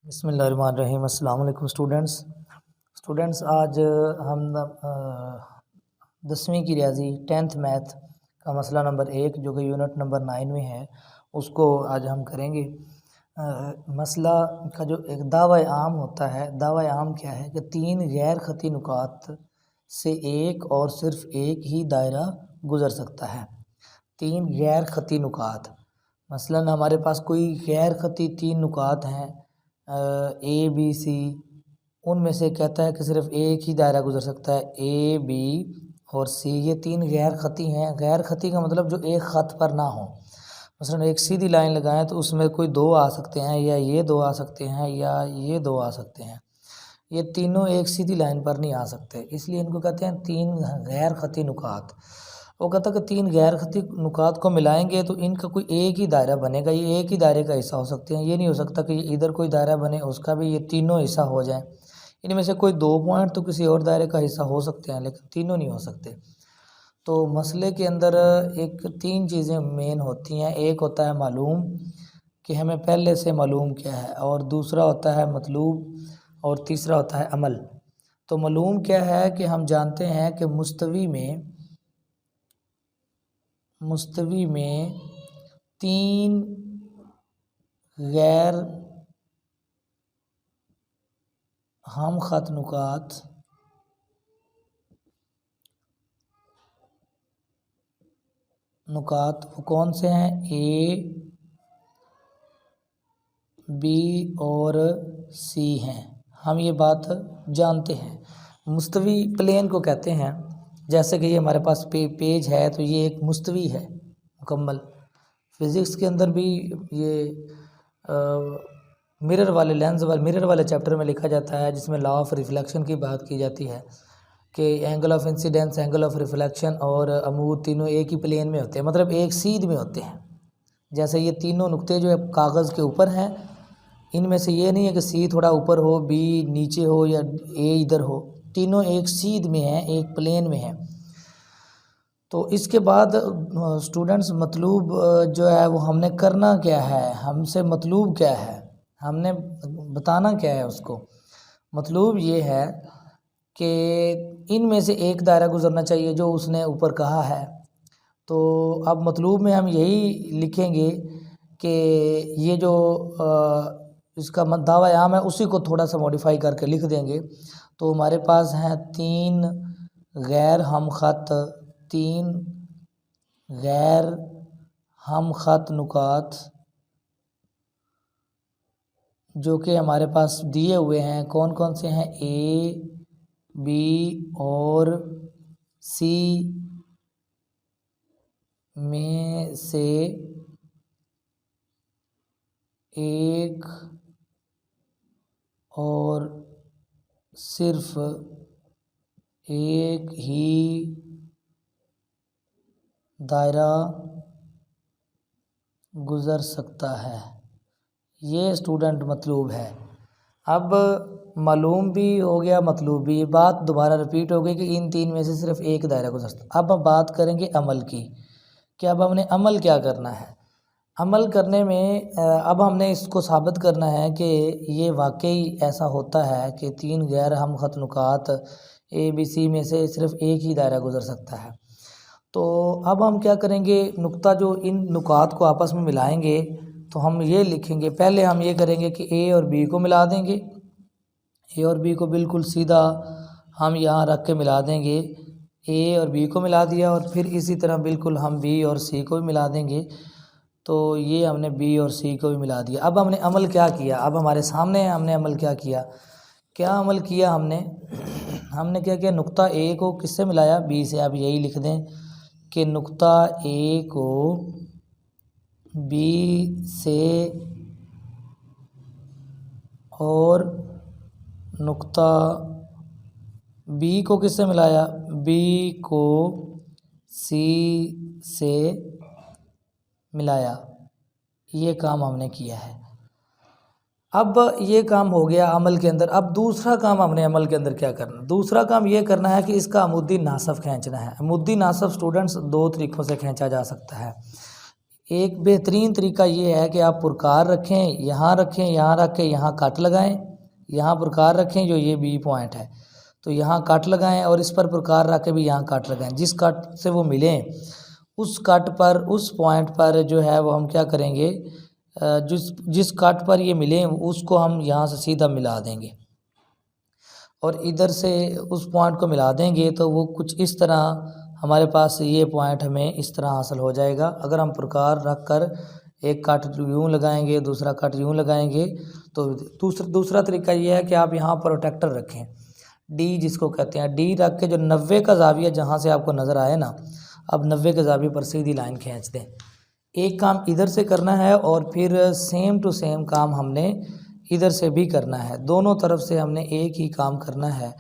बिस्मिल्लाहिर्रहमानिर्रहीम। अस्सलाम वालेकुम स्टूडेंट्स आज हम 10वीं की रियाजी 10th मैथ का मसला नंबर 1 जो कि यूनिट नंबर 9 में है उसको आज हम करेंगे। मसला का जो एक दावा आम होता है, दावा आम क्या है कि 3 गैर ख़ती नुकात से एक और सिर्फ एक ही दायरा गुज़र सकता है। 3 गैर ख़ती नुकात, मसलन हमारे पास कोई गैर ख़ती 3 नुकात हैं ए बी सी, उनमें से कहता है कि सिर्फ एक ही दायरा गुजर सकता है, ए बी और सी। ये 3 गैर ख़ती हैं। गैर ख़ती का मतलब जो एक ख़त पर ना हो। मसलन एक सीधी लाइन लगाएं तो उसमें कोई 2 आ सकते हैं, या ये 2 आ सकते हैं, या ये 2 आ सकते हैं। ये तीनों एक सीधी लाइन पर नहीं आ सकते, इसलिए इनको कहते हैं 3 गैर ख़ती नुकात। वो कहता है कि 3 गैर ख़ती नुकात को मिलाएंगे तो इनका कोई एक ही दायरा बनेगा, ये एक ही दायरे का हिस्सा हो सकते हैं। ये नहीं हो सकता कि इधर कोई दायरा बने उसका भी ये तीनों हिस्सा हो जाए। इनमें से कोई 2 पॉइंट तो किसी और दायरे का हिस्सा हो सकते हैं, लेकिन तीनों नहीं हो सकते। तो मसले के अंदर एक 3 चीज़ें मेन होती हैं। एक होता है मालूम, कि हमें पहले से मालूम क्या है, और दूसरा होता है मतलूब, और तीसरा होता है अमल। तो मालूम क्या है कि हम जानते हैं कि मुस्तवी में 3 गैर हम ख़त नुकात वो कौन से हैं? ए बी और सी हैं। हम ये बात जानते हैं। मुस्तवी प्लेन को कहते हैं, जैसे कि ये हमारे पास पेज है तो ये एक मुस्तवी है मुकम्मल। फिज़िक्स के अंदर भी ये मिरर वाले चैप्टर में लिखा जाता है, जिसमें लॉ ऑफ रिफ्लेक्शन की बात की जाती है कि angle of incidence, angle of reflection और अमूद तीनों एक ही प्लेन में होते हैं, मतलब एक सीध में होते हैं। जैसे ये तीनों नुक्ते जो है कागज़ के ऊपर हैं, इनमें से ये नहीं है कि सी थोड़ा ऊपर हो, बी नीचे हो, या ए इधर हो। तीनों एक सीध में हैं, एक प्लेन में हैं। तो इसके बाद स्टूडेंट्स मतलूब जो है वो हमने करना क्या है, हमसे मतलूब क्या है, हमने बताना क्या है उसको। मतलूब ये है कि इनमें से एक दायरा गुजरना चाहिए जो उसने ऊपर कहा है। तो अब मतलूब में हम यही लिखेंगे कि ये जो इसका दावा आम है उसी को थोड़ा सा मॉडिफाई करके लिख देंगे। तो हमारे पास हैं 3 गैर हम ख़त नुकात जो कि हमारे पास दिए हुए हैं। कौन कौन से हैं? ए बी और सी में से एक और सिर्फ एक ही दायरा गुज़र सकता है। ये स्टूडेंट मतलूब है। अब मालूम भी हो गया, मतलूब भी। ये बात दोबारा रिपीट हो गई कि इन 3 में से सिर्फ एक दायरा गुज़र सकता। अब हम बात करेंगे अमल की, कि अब हमने अमल क्या करना है। अमल करने में अब हमने इसको साबित करना है कि ये वाकई ऐसा होता है कि 3 गैर हम ख़त नुकात ए बी सी में से सिर्फ एक ही दायरा गुज़र सकता है। तो अब हम क्या करेंगे, नुक्ता जो इन नुकात को आपस में मिलाएंगे तो हम ये लिखेंगे। पहले हम ये करेंगे कि ए और बी को मिला देंगे। ए और बी को बिल्कुल सीधा हम यहाँ रख के मिला देंगे। ए और बी को मिला दिया, और फिर इसी तरह बिल्कुल हम बी और सी को भी मिला देंगे। तो ये हमने बी और सी को भी मिला दिया। अब हमने अमल क्या किया, अब हमारे सामने है हमने अमल क्या अमल किया हमने क्या किया, नुक्ता ए को किससे मिलाया? बी से। अब यही लिख दें कि नुक्ता ए को बी से और नुक्ता बी को किससे मिलाया? बी को सी से मिलाया। ये काम हमने किया है। अब ये काम हो गया अमल के अंदर। अब दूसरा काम हमने अमल के अंदर क्या करना? दूसरा काम ये करना है कि इसका अमुदी नासब खींचना है। अमुदी नासब स्टूडेंट्स 2 तरीक़ों से खींचा जा सकता है। एक बेहतरीन तरीका ये है कि आप पुरकार रखें, यहाँ रखें, यहाँ रख के यहाँ कट लगाएं, यहाँ पुरकार रखें जो ये बी पॉइंट है, तो यहाँ कट लगाएं और इस पर पुरकार रख के भी यहाँ कट लगाएं। जिस कट से वो मिलें उस कट पर, उस पॉइंट पर जो है वो हम क्या करेंगे, जिस कट पर ये मिलें उसको हम यहाँ से सीधा मिला देंगे और इधर से उस पॉइंट को मिला देंगे। तो वो कुछ इस तरह हमारे पास ये पॉइंट हमें इस तरह हासिल हो जाएगा। अगर हम प्रकार रख कर एक कट यूँ लगाएंगे, दूसरा कट यूँ लगाएंगे, तो दूसरा तरीका ये है कि आप यहाँ प्रोटेक्टर रखें, डी जिसको कहते हैं, डी रख के जो 90 का ज़ाविया जहाँ से आपको नज़र आए ना, अब 90 के ज़ाविये पर सीधी लाइन खींच दें। एक काम इधर से करना है और फिर सेम टू सेम काम हमने इधर से भी करना है। दोनों तरफ से हमने एक ही काम करना है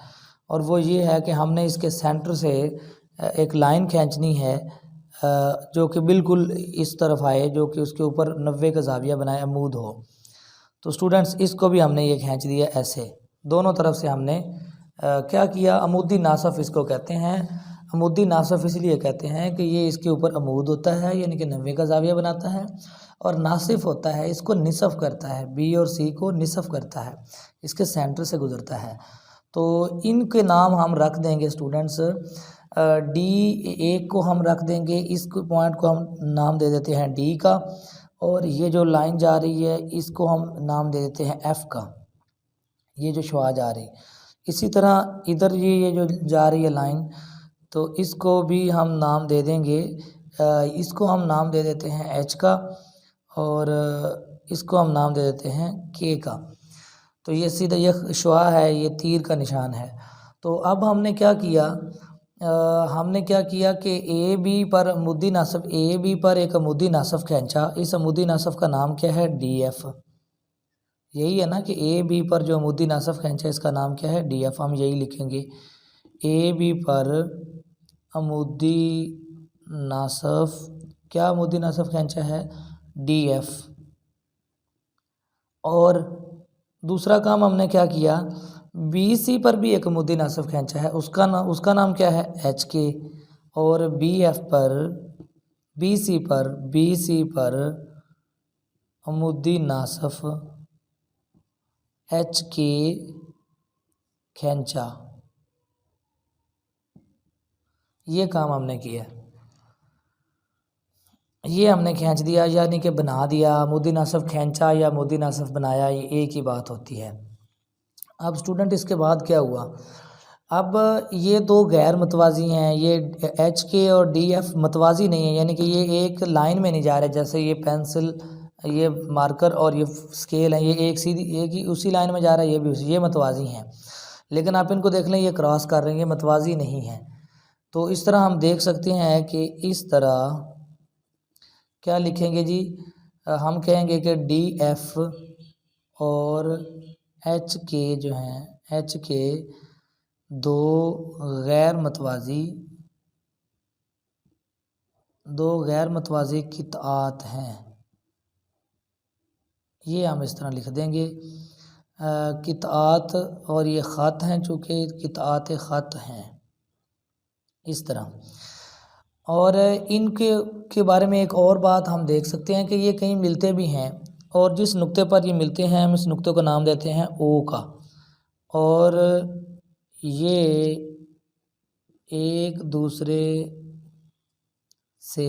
और वो ये है कि हमने इसके सेंटर से एक लाइन खींचनी है जो कि बिल्कुल इस तरफ आए, जो कि उसके ऊपर 90 का ज़ाविया बनाए अमूद हो। तो स्टूडेंट्स इसको भी हमने ये खींच दिया ऐसे, दोनों तरफ से हमने क्या किया, अमूदी नासफ इसको कहते हैं। अमूदी नासफ इसलिए कहते हैं कि ये इसके ऊपर अमूद होता है, यानी कि 90 का ज़ाविया बनाता है, और नासिफ होता है इसको निसफ करता है, बी और सी को निसफ करता है, इसके सेंटर से गुजरता है। तो इनके नाम हम रख देंगे स्टूडेंट्स, डी एक को हम रख देंगे, इस पॉइंट को हम नाम दे देते हैं डी का, और ये जो लाइन जा रही है इसको हम नाम दे देते हैं एफ़ का, ये जो शुआ जा रही। इसी तरह इधर ये जो जा रही है लाइन, तो इसको भी हम नाम दे देंगे, इसको हम नाम दे देते हैं एच का, और इसको हम नाम दे देते हैं के का। तो ये सीधा ये शुआ है, ये तीर का निशान है। तो अब हमने क्या किया कि ए बी पर अमूदी नासफ, ए बी पर एक अमूदी नासफ खींचा। इस अमूदी नासफ का नाम क्या है, डी एफ। यही है ना कि ए बी पर जो अमूदी नासफ खींचा इसका नाम क्या है, डी एफ। हम यही लिखेंगे, ए बी पर अमूदी नासफ, क्या अमूदी नासफ खींचा है, डी एफ। और दूसरा काम हमने क्या किया, बी सी पर भी एक अमूदी नासफ खींचा है, उसका नाम क्या है, एच के। और बी एफ पर, बी सी पर अमूदी नासफ एच के खींचा। ये काम हमने किया, ये हमने खींच दिया, यानी कि बना दिया। अमूदी नासफ खींचा या अमूदी नासफ बनाया, ये एक ही बात होती है। अब स्टूडेंट इसके बाद क्या हुआ, अब ये दो गैर मतवाजी हैं, ये एच के और डी एफ मतवाजी नहीं है, यानी कि ये एक लाइन में नहीं जा रहे। जैसे ये पेंसिल, ये मार्कर और ये स्केल है, ये एक सीधी एक ही उसी लाइन में जा रहा है, ये भी उसी, ये मतवाजी हैं। लेकिन आप इनको देख लें, ये क्रॉस कर रहे हैं, ये मतवाजी नहीं है। तो इस तरह हम देख सकते हैं कि इस तरह क्या लिखेंगे जी, हम कहेंगे कि डी एफ और एच के जो हैं, एच के दो गैर मतवाजी कितात हैं। ये हम इस तरह लिख देंगे, कितात, और ये ख़त हैं, चूँकि कितात ख़त हैं, इस तरह। और इनके बारे में एक और बात हम देख सकते हैं कि ये कहीं मिलते भी हैं, और जिस नुक्ते पर ये मिलते हैं हम इस नुक्ते को नाम देते हैं ओ का, और ये एक दूसरे से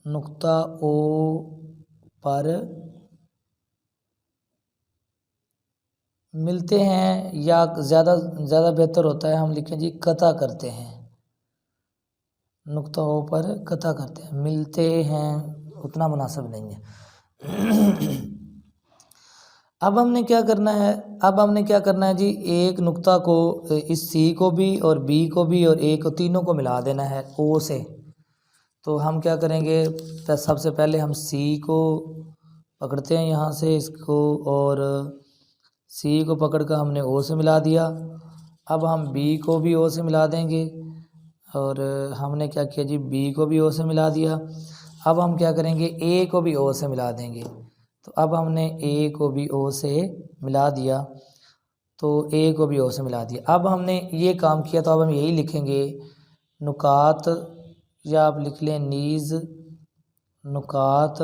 नुक्ता ओ पर मिलते हैं, या ज़्यादा बेहतर होता है हम लिखें जी कता करते हैं, नुक्ता ओ पर कता करते हैं, मिलते हैं उतना मुनासिब नहीं है। अब हमने क्या करना है जी, एक नुक्ता को, इस सी को भी और बी को भी और ए को, तीनों को मिला देना है ओ से। तो हम क्या करेंगे, सबसे पहले हम सी को पकड़ते हैं यहाँ से इसको, और सी को पकड़ कर हमने ओ से मिला दिया। अब हम बी को भी ओ से मिला देंगे, और हमने क्या किया जी, बी को भी ओ से मिला दिया। अब हम क्या करेंगे, ए को भी ओ से मिला देंगे। तो अब हमने ए को भी ओ से मिला दिया, तो ए को भी ओ से मिला दिया। अब हमने ये काम किया, तो अब हम यही लिखेंगे नुकात, या आप लिख लें नीज नुकात।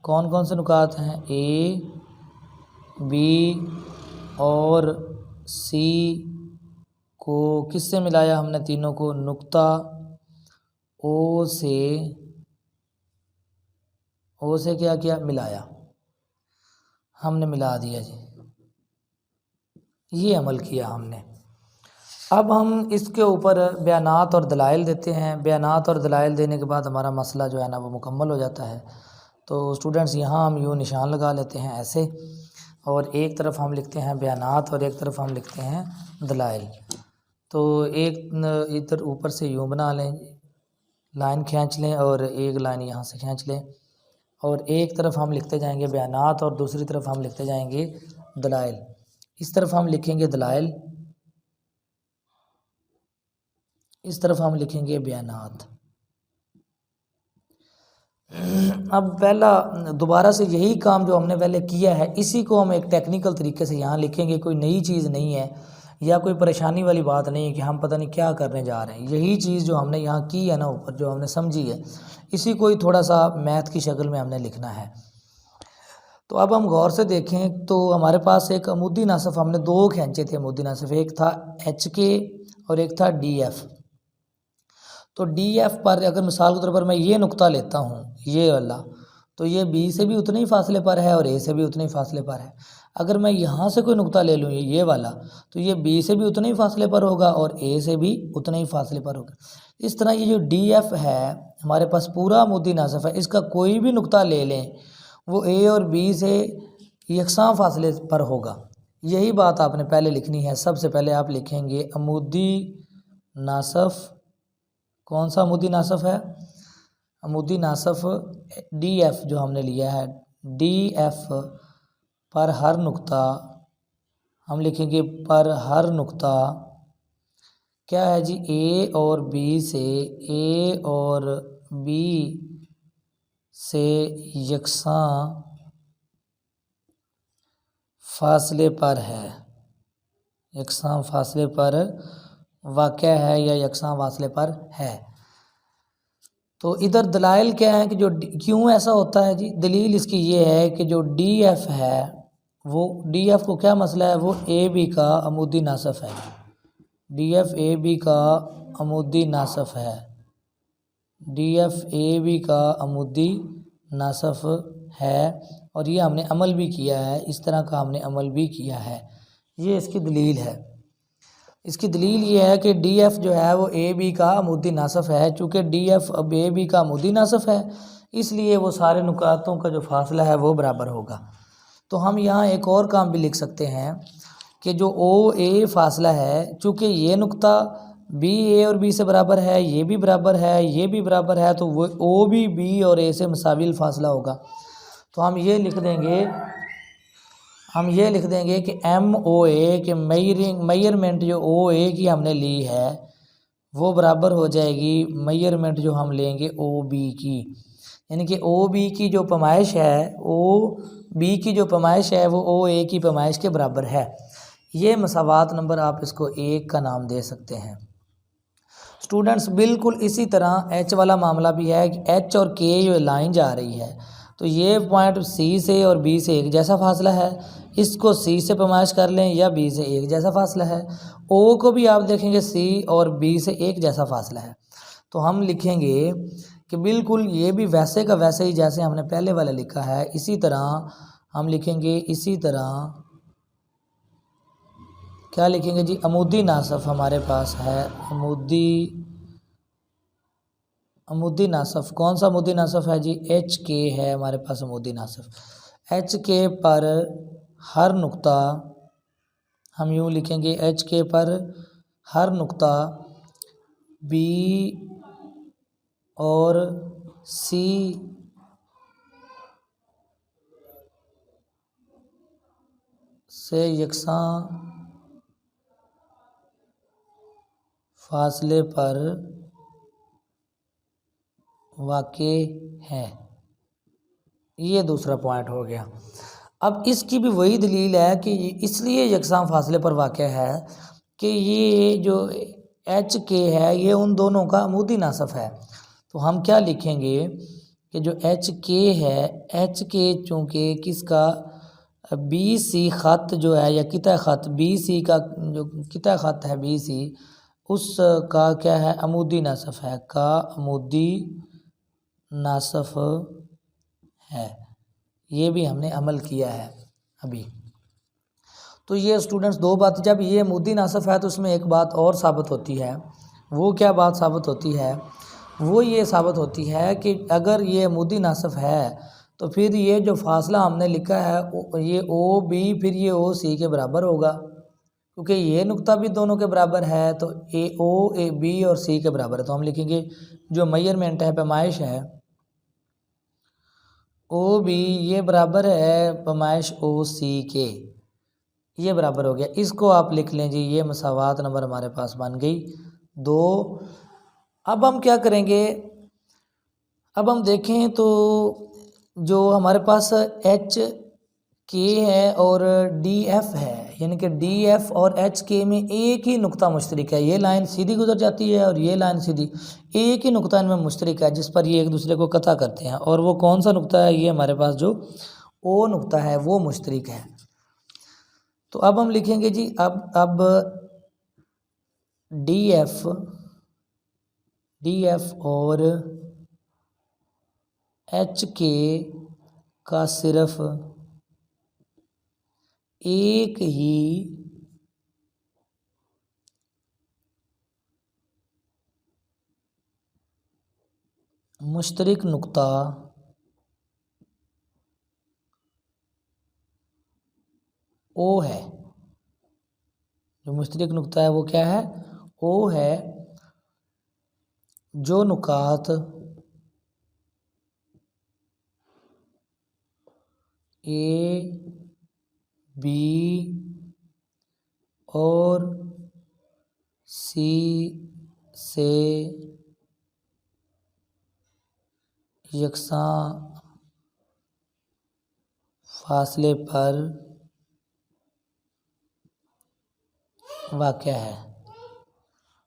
कौन कौन से नुकात हैं? ए, बी और सी को किससे मिलाया हमने? तीनों को नुक्ता ओ से क्या किया? मिलाया, हमने मिला दिया जी, ये अमल किया हमने। अब हम इसके ऊपर बयानात और दलाइल देते हैं। बयानात और दलाइल देने के बाद हमारा मसला जो है ना वो मुकम्मल हो जाता है। तो स्टूडेंट्स यहाँ हम यूँ निशान लगा लेते हैं ऐसे, और एक तरफ हम लिखते हैं बयानात और एक तरफ हम लिखते हैं दलाइल। तो एक इधर ऊपर से यूँ बना लें, लाइन खींच लें और एक लाइन यहाँ से खींच लें, और एक तरफ हम लिखते जाएंगे बयानात और दूसरी तरफ हम लिखते जाएंगे दलाइल। इस तरफ हम लिखेंगे दलाइल, इस तरफ हम लिखेंगे बयानात। अब पहला दोबारा से यही काम जो हमने पहले किया है इसी को हम एक टेक्निकल तरीके से यहाँ लिखेंगे। कोई नई चीज़ नहीं है या कोई परेशानी वाली बात नहीं है कि हम पता नहीं क्या करने जा रहे हैं। यही चीज़ जो हमने यहाँ की है ना ऊपर, जो हमने समझी है, इसी को ही थोड़ा सा मैथ की शक्ल में हमने लिखना है। तो अब हम गौर से देखें तो हमारे पास एक अमूदी नासफ हमने दो खींचे थे अमूदी नासफ, एक था HK और एक था DF। तो DF पर अगर मिसाल के तौर पर मैं ये नुक्ता लेता हूँ, ये वाला, तो ये B से भी उतने ही फासले पर है और A से भी उतने ही फासले पर है। अगर मैं यहाँ से कोई नुक्ता ले लूँ ये वाला, तो ये B से भी उतने ही फासले पर होगा और A से भी उतने ही फासले पर होगा। इस तरह ये जो DF है हमारे पास पूरा अमूदी नासफ है, इसका कोई भी नुक्ता ले लें वो A और B से यकसां फासले पर होगा। यही बात आपने पहले लिखनी है। सबसे पहले आप लिखेंगे अमूदी नासफ। कौन सा अमूदी नासफ है? अमूदी नासफ DF जो हमने लिया है, DF पर हर नुक्ता हम लिखेंगे, पर हर नुक्ता क्या है जी? A और B से, A और B से यकसां फासले पर है, यकसां फासले पर वाक़या है या यकसां फासले पर है। तो इधर दलाइल क्या है कि जो क्यों ऐसा होता है जी? दलील इसकी ये है कि जो DF है वो DF को क्या मसला है? वो AB का अमूदी नासफ है। DF AB का अमूदी नासफ है, DF AB का अमूदी नासफ है, और ये हमने अमल भी किया है, इस तरह का हमने अमल भी किया है। ये इसकी दलील है। इसकी दलील ये है कि DF जो है वो AB का अमूदी नासफ है। चूँकि DF अब AB का अमूदी नासफ है इसलिए वो सारे नुकातों का जो फासला है वो बराबर होगा। तो हम यहाँ एक और काम भी लिख सकते हैं कि जो OA फासला है, चूँकि ये नुक्ता BA और B से बराबर है, ये भी बराबर है, ये भी बराबर है, तो वो O भी B और A से मुसाविल फासला होगा। तो हम ये लिख देंगे कि MOA के मेजरमेंट जो OA की हमने ली है वो बराबर हो जाएगी मेजरमेंट जो हम लेंगे OB की। यानी कि OB की जो पैमाइश है, OB की जो पैमाइश है वो OA की पैमाइश के बराबर है। ये मसावात नंबर आप इसको 1 का नाम दे सकते हैं। स्टूडेंट्स बिल्कुल इसी तरह H वाला मामला भी है कि H और K जो लाइन जा रही है, तो ये पॉइंट C से और B से एक जैसा फासला है, इसको C से पैमाइश कर लें या B से एक जैसा फासला है। O को भी आप देखेंगे C और B से एक जैसा फासला है। तो हम लिखेंगे कि बिल्कुल ये भी वैसे का वैसे ही जैसे हमने पहले वाला लिखा है, इसी तरह हम लिखेंगे। इसी तरह क्या लिखेंगे जी? अमूदी नासफ हमारे पास है, अमूदी नासफ। कौन सा अमूदी नासफ है जी? HK है हमारे पास अमूदी नासफ। HK पर हर नुक्ता हम यूँ लिखेंगे, HK पर हर नुक्ता B और C से यकसां फासले पर वाक़े है। ये दूसरा पॉइंट हो गया। अब इसकी भी वही दलील है कि इसलिए यकसां फासले पर वाक़या है कि ये जो एच के है, ये उन दोनों का अमूदी नासफ है। तो हम क्या लिखेंगे कि जो एच के है, एच के चूँकि किसका बी सी ख़त जो है या किता ख़त बी सी का जो किता ख़त है बी सी उसका क्या है अमूदी नासफ है, का अमूदी नासफ है। ये भी हमने अमल किया है अभी। तो ये स्टूडेंट्स दो बात, जब ये अमूदी नासफ है तो उसमें एक बात और साबित होती है। वो क्या बात साबित होती है? वो ये साबित होती है कि अगर ये अमूदी नासफ है तो फिर ये जो फासला हमने लिखा है ये ओ बी फिर ये ओ सी के बराबर होगा, क्योंकि ये नुक्ता भी दोनों के बराबर है तो ए ओ ए बी और सी के बराबर है। तो हम लिखेंगे जो मेजरमेंट है, पैमाइश है ओ बी ये बराबर है पैमाइश ओ सी के, ये बराबर हो गया। इसको आप लिख लें जी, ये मसावात नंबर हमारे पास बन गई 2। अब हम क्या करेंगे, अब हम देखें तो जो हमारे पास एच के है और डी एफ है, यानी कि डी एफ और एच के में एक ही नुक्ता मुश्तरक है। ये लाइन सीधी गुजर जाती है और ये लाइन सीधी, एक ही नुक्ता इनमें मुश्तरक है जिस पर ये एक दूसरे को कता करते हैं। और वो कौन सा नुक्ता है? ये हमारे पास जो ओ नुक्ता है वो मुश्तरक है। तो अब हम लिखेंगे जी, अब डी एफ और एच के का सिर्फ एक ही मुश्तरक नुक्ता ओ है। जो मुश्तरक नुक्ता है वो क्या है? ओ है। जो नुकात ए बी और सी से यकसा फासले पर वाक़या है।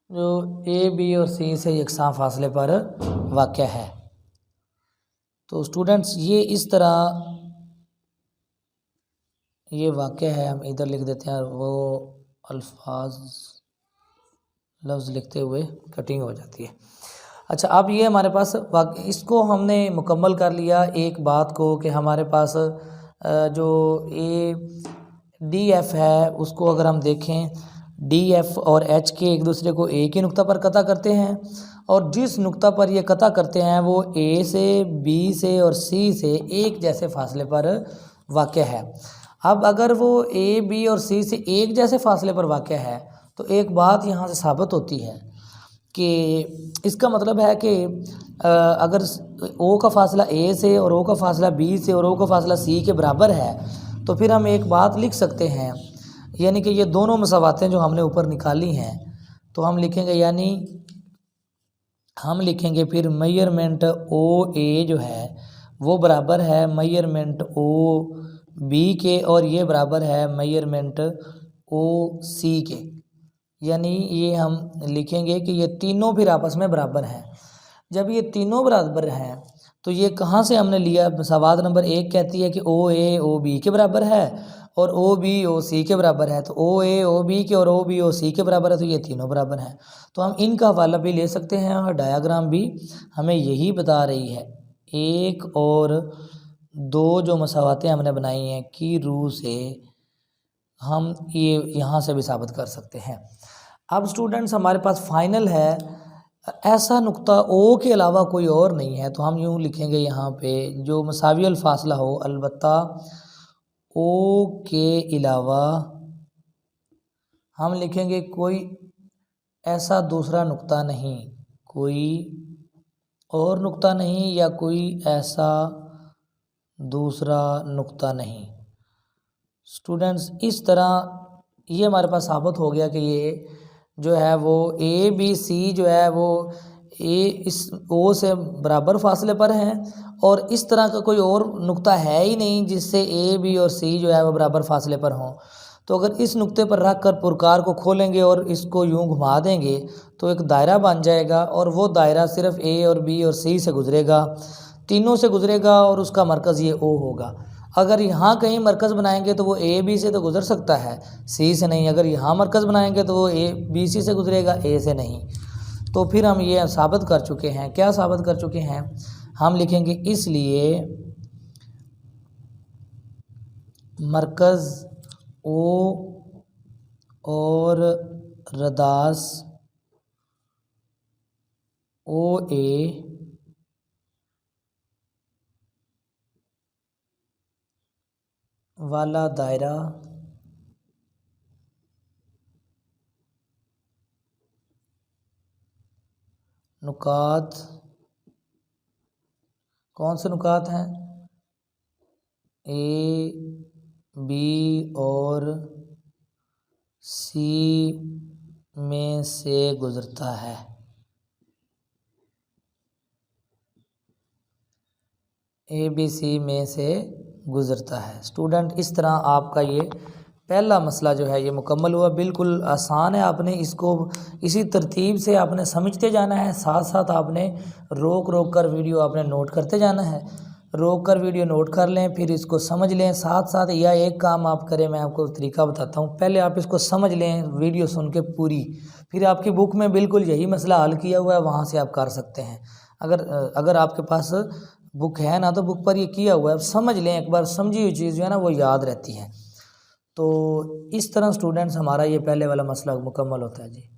जो ए बी और सी से यकसा फासले पर वाक़या है। तो स्टूडेंट्स ये इस तरह ये वाक़या है, हम इधर लिख देते हैं, वो अल्फाज लफ्ज़ लिखते हुए कटिंग हो जाती है। अच्छा, अब ये हमारे पास इसको हमने मुकम्मल कर लिया एक बात को कि हमारे पास जो ए डी एफ है उसको अगर हम देखें, डी एफ और एच के एक दूसरे को एक ही नुक्ता पर कता करते हैं और जिस नुक्ता पर ये कता करते हैं वो ए से बी से और सी से एक जैसे फासले पर वाक़या है। अब अगर वो ए बी और सी से एक जैसे फासले पर वाक़या है तो एक बात यहाँ से साबित होती है कि इसका मतलब है कि अगर ओ का फासला ए से और ओ का फासला बी से और ओ का फासला सी के बराबर है तो फिर हम एक बात लिख सकते हैं, यानी कि ये दोनों मसावातें जो हमने ऊपर निकाली हैं तो हम लिखेंगे, यानी हम लिखेंगे फिर मेजरमेंट ओ ए जो है वो बराबर है मेजरमेंट ओ बी के और ये बराबर है मेजरमेंट ओ सी के। यानी ये हम लिखेंगे कि ये तीनों फिर आपस में बराबर हैं। जब ये तीनों बराबर हैं तो ये कहाँ से हमने लिया? सवाल नंबर 1 कहती है कि ओ ए ओ बी के बराबर है और ओ बी ओ सी के बराबर है। तो ओ ए ओ बी के और ओ बी ओ सी के बराबर है, तो ये तीनों बराबर हैं। तो हम इनका हवाला भी ले सकते हैं और डायाग्राम भी हमें यही बता रही है। 1 और 2 जो मसावातें हमने बनाई हैं की रूह से हम ये यहाँ से भी साबित कर सकते हैं। अब स्टूडेंट्स हमारे पास फाइनल है, ऐसा नुक्ता ओ के अलावा कोई और नहीं है। तो हम यूँ लिखेंगे यहाँ पे जो मसावी अल फासला हो, अलबत्ता ओ के अलावा हम लिखेंगे कोई ऐसा दूसरा नुक्ता नहीं, कोई और नुक्ता नहीं या कोई ऐसा दूसरा नुक्ता नहीं। स्टूडेंट्स इस तरह ये हमारे पास साबित हो गया कि ये जो है वो ए बी सी जो है वो ए इस ओ से बराबर फासले पर हैं और इस तरह का कोई और नुक्ता है ही नहीं जिससे ए बी और सी जो है वो बराबर फासले पर हों। तो अगर इस नुक्ते पर रख कर पुरकार को खोलेंगे और इसको यूं घुमा देंगे तो एक दायरा बन जाएगा, और वो दायरा सिर्फ ए और बी और सी से गुजरेगा, तीनों से गुजरेगा, और उसका मरकज़ ये ओ होगा। अगर यहाँ कहीं मरकज़ बनाएंगे तो वो ए बी से तो गुजर सकता है, सी से नहीं। अगर यहाँ मरकज़ बनाएंगे तो वो ए बी सी से गुजरेगा, ए से नहीं। तो फिर हम ये साबित कर चुके हैं। क्या साबित कर चुके हैं? हम लिखेंगे इसलिए मरकज़ ओ और रदास ओ ए वाला दायरा नुकात, कौन से नुकात हैं? ए बी और सी में से गुजरता है। ए बी सी में से गुजरता है। स्टूडेंट, इस तरह आपका ये पहला मसला जो है ये मुकम्मल हुआ। बिल्कुल आसान है, आपने इसको इसी तरतीब से आपने समझते जाना है, साथ साथ आपने रोक रोक कर वीडियो आपने नोट करते जाना है। रोक कर वीडियो नोट कर लें, फिर इसको समझ लें, साथ साथ या एक काम आप करें, मैं आपको तरीका बताता हूँ। पहले आप इसको समझ लें वीडियो सुन के पूरी, फिर आपकी बुक में बिल्कुल यही मसला हल किया हुआ है, वहाँ से आप कर सकते हैं। अगर आपके पास बुक है ना, तो बुक पर ये किया हुआ है, समझ लें एक बार, समझी हुई चीज़ जो है ना वो याद रहती है। तो इस तरह स्टूडेंट्स हमारा ये पहले वाला मसला मुकम्मल होता है जी।